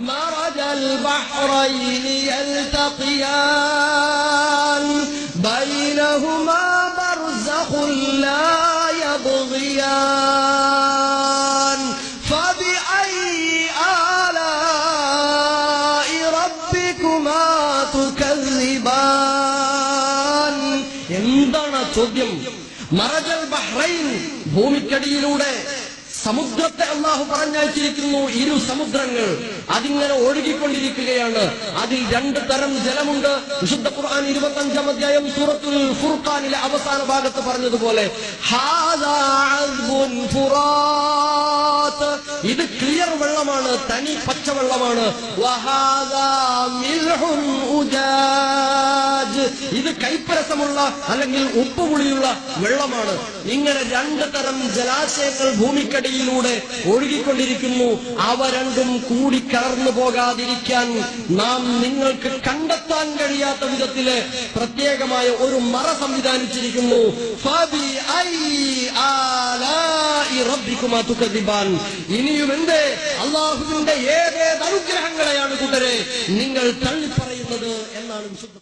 മറജൽ ബഹ്റൈനി യൽതഖിയാൻ ബൈനഹുമാ ബർസഖുൻ ലാ യബ്ഗിയാൻ ഫബിഅയ്യി ആലാഇ റബ്ബികുമാ തുകദ്ദിബാൻ. എന്താണ് ചോദ്യം? മറജൽ ബഹ്റൈൻ, ഭൂമിക്കടിയിലൂടെ സമുദ്രത്തെ അല്ലാഹു പറഞ്ഞയച്ചിരിക്കുന്നു. ഇരു സമുദ്രങ്ങൾ അതിങ്ങനെ ഒഴുകിക്കൊണ്ടിരിക്കുകയാണ്. അതിൽ രണ്ട് തരം ജലമുണ്ട്. വിശുദ്ധ ഖുർആൻ 25-ാം അധ്യായം സൂറത്തുൽ ഫുർഖാനിലെ അവസാന ഭാഗത്ത് പറഞ്ഞതുപോലെ ഹാദാ അദ്ബുൻ ഫുറാത്ത്, ഇത് ക്ലിയർ വെള്ളമാണ്, തനി പച്ചവെള്ളമാണ്. വഹാദാ മിൽഹുൻ ഉജാജ്, ഇത് കൈപ്പരസമുള്ള അല്ലെങ്കിൽ ഉപ്പുപുളിയുള്ള വെള്ളമാണ്. ഇങ്ങനെ രണ്ട് തരം ജലാശയങ്ങൾ ഭൂമിക്കടിയിലൂടെ ഒഴുകിക്കൊണ്ടിരിക്കുന്നു. അവ രണ്ടും കൂടി കലർന്നു പോകാതിരിക്കാൻ നാം നിങ്ങൾക്ക് കണ്ടെത്താൻ കഴിയാത്ത വിധത്തില് പ്രത്യേകമായ ഒരു മറ സംവിധാനിച്ചിരിക്കുന്നു. ഇനിയും എന്തേ അള്ളാഹുവിന്റെ ഏതേത് അനുഗ്രഹങ്ങളെയാണ് കൂട്ടരെ നിങ്ങൾ തള്ളിപ്പറയുന്നത് എന്നാണ് വിശുദ്ധ